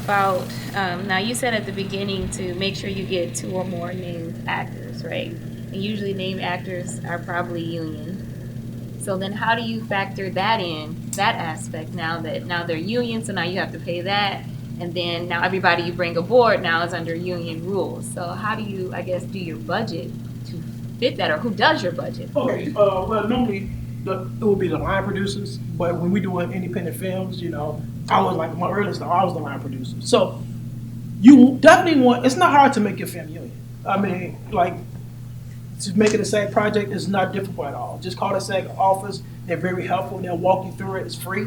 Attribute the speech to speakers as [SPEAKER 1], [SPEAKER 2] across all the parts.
[SPEAKER 1] about, now you said at the beginning to make sure you get 2 or more named actors, right? And usually named actors are probably union. So then how do you factor that in, that aspect, now they're union, so now you have to pay that, and then now everybody you bring aboard now is under union rules. So how do you, I guess, do your budget to fit that, or who does your budget?
[SPEAKER 2] Okay, well, normally it would be the line producers, but when we do independent films, I was like my earliest, I was the line producer. So you definitely want. It's not hard to make your film union. I mean, like to make it a SAG project is not difficult at all. Just call the SAG office. They're very helpful. They'll walk you through it. It's free.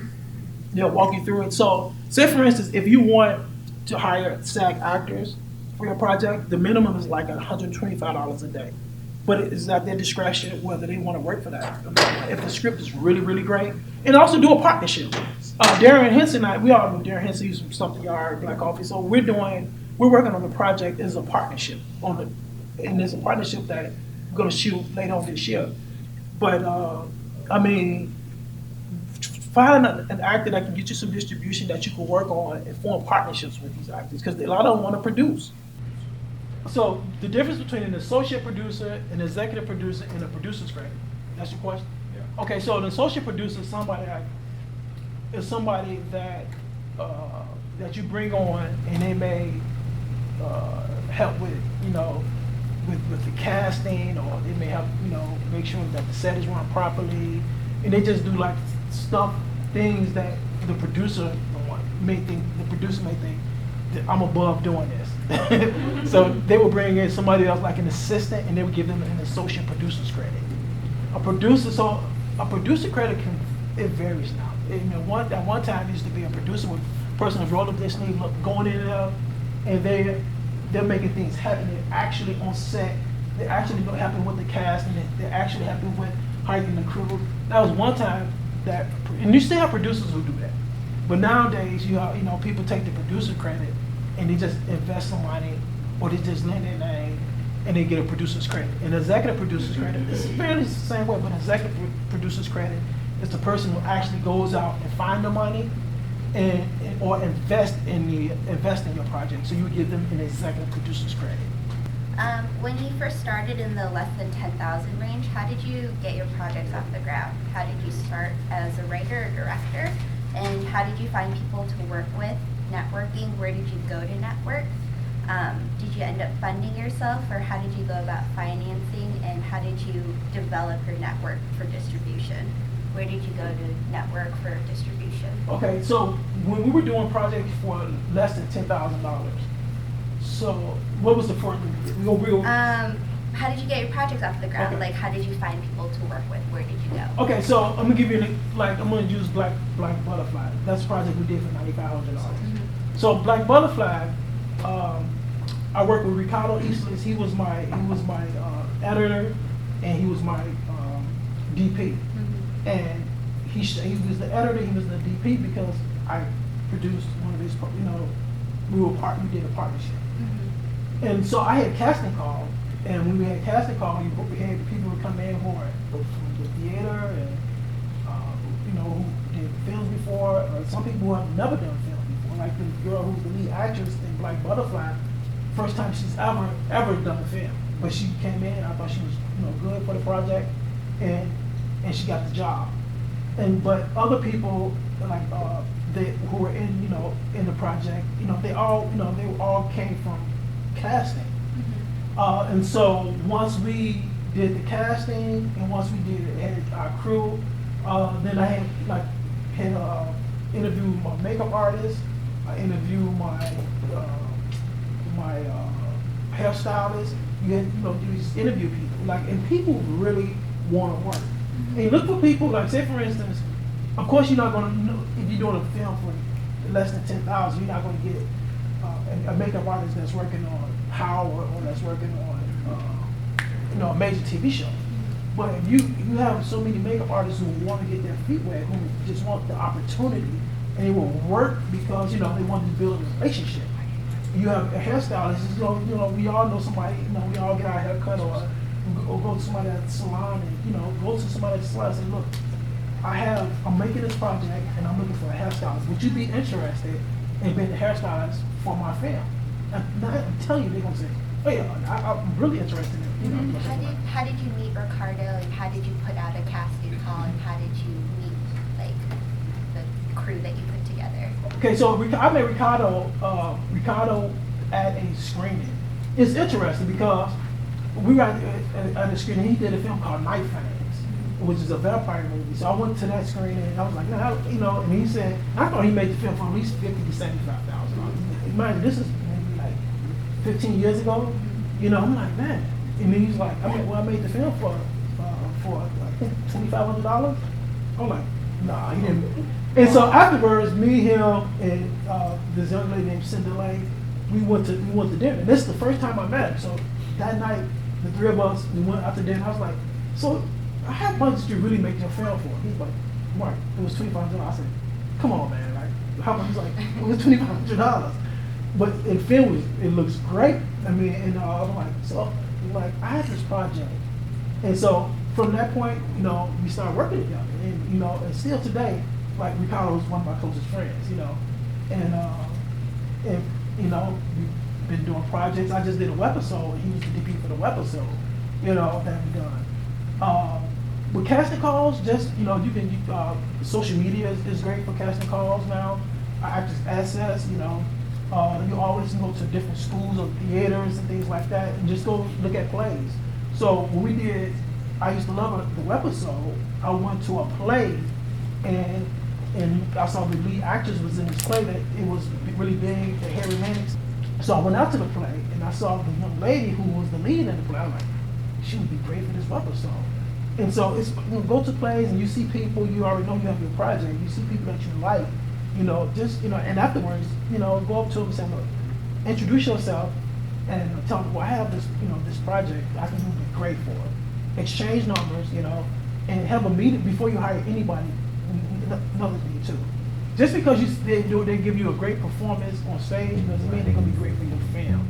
[SPEAKER 2] They'll walk you through it. So, say for instance, if you want to hire SAG actors for your project, the minimum is like $125 a day. But it's at their discretion whether they want to work for that. If the script is really, really great. And also do a partnership. Darren Henson, we all know Darren Henson, he's from Something Yard, Black Coffee. So we're working on the project as a partnership. And there's a partnership that we're going to shoot later on this year. But, find an actor that can get you some distribution that you can work on and form partnerships with these actors, because a lot of them want to produce. So the difference between an associate producer, an executive producer, and a producer's credit. That's your question? Yeah. Okay, so an associate producer is somebody that that you bring on, and they may help with with the casting, or they may help make sure that the set is run properly, and they just do like things that the producer may think that I'm above doing this. So they will bring in somebody else like an assistant, and they would give them an associate producer's credit. A producer credit it varies now. At one time it used to be a producer with a person who's rolled up their sleeve, going in and out, and they're making things happen. They're actually on set. They're actually happen with the cast, and they're actually happen with hiring the crew. That was one time and you still have producers who do that. But nowadays, people take the producer credit and they just invest some money, or they just lend their name and they get a producer's credit. And executive producer's credit is fairly the same way, but executive producer's credit is the person who actually goes out and find the money or invest in your project. So you would give them an executive producer's credit.
[SPEAKER 3] When you first started in the less than 10,000 range, how did you get your projects off the ground? How did you start as a writer or director? And how did you find people to work with? Networking, where did you go to network? Did you end up funding yourself, or how did you go about financing, and how did you develop your network for distribution? Where did you go to network for distribution?
[SPEAKER 2] Okay, so when we were doing projects for less than $10,000, so what was the first thing?
[SPEAKER 3] How did you get your projects off the ground?
[SPEAKER 2] Okay.
[SPEAKER 3] Like, how did you find people to work with? Where did you go?
[SPEAKER 2] Okay, so I'm gonna give you I'm gonna use Black Butterfly. That's a project we did for $9,500. So Black Butterfly, I worked with Ricardo Eastless. He was my editor, and he was my DP. And he was the editor. He was the DP because I produced one of his. We did a partnership. And so I had casting call, and when we had casting call, we had people who come in who are from the theater and who did films before, or some people who have never done film before, like the girl who's the lead actress in Black Butterfly. First time she's ever done a film, but she came in. I thought she was good for the project, and she got the job. But other people like who were in the project, they all came from casting. And so once we did the casting, and once we had our crew, then I had interviewed my makeup artist, I interviewed my hairstylist. You had you just interview people, and people really want to work. And you look for people say for instance, of course you're not going to if you're doing a film for less than 10,000, you're not going to get a makeup artist that's working on Howard, or that's working on a major TV show. But if you have so many makeup artists who want to get their feet wet, who just want the opportunity, and they will work because they want to build a relationship. You have a hairstylist. We all know somebody. We all get our hair cut, or go to somebody at the salon, and go to somebody at the salon and say, look, I'm making this project, and I'm looking for a hairstylist. Would you be interested and been the hairstylist for my film. And I'm telling you, they're gonna say, oh yeah, I'm really interested in it. You know,
[SPEAKER 3] How did you meet Ricardo? Like, how did you put out a casting call? And how did you meet like the crew that you put together?
[SPEAKER 2] Okay, so I met Ricardo at a screening. It's interesting because we got at a screening. He did a film called Night Fangs, which is a vampire movie. So I went to that screening and I was like, no, and he said, I thought he made the film for at least $50,000 to $75,000. Imagine this is maybe like 15 years ago. You know, I'm like, man. And then he's like, I made the film for I think $2,500. I'm like, nah, he didn't. And so afterwards, me, him, and this young lady named Cindy Lane, we went to dinner. And this is the first time I met him. So that night, the three of us, we went out to dinner. I was like, so how much did you really make your film for? He's like, Mark, it was $2,500. I said, come on, man. Like, how much? He's like, it was $2,500. But in film, it looks great. I mean, and I'm like, so like I had this project, and so from that point, you know, we started working together, and you know, and still today, like Ricardo is one of my closest friends, you know, and you know, we've been doing projects. I just did a webisode. He was the DP for the webisode, you know, that we done. With casting calls, just you know, you can social media is great for casting calls now. Actors Access, you know. You always go to different schools or theaters and things like that, and just go look at plays. So when we did, I used to love the webisode. I went to a play, and I saw the lead actress was in this play that it was really big, the Harry Mannix. So I went out to the play, and I saw the young lady who was the lead in the play. I was like, she would be great for this webisode. And so it's go to plays and you see people you already know you have your project. You see people that you like. You know, just, you know, and afterwards, you know, go up to them and say, look, introduce yourself and tell them, well, I have this, you know, this project I think would be great for it. Exchange numbers, you know, and have a meeting before you hire anybody, another thing too. Just because they give you a great performance on stage doesn't mean they're going to be great for your film.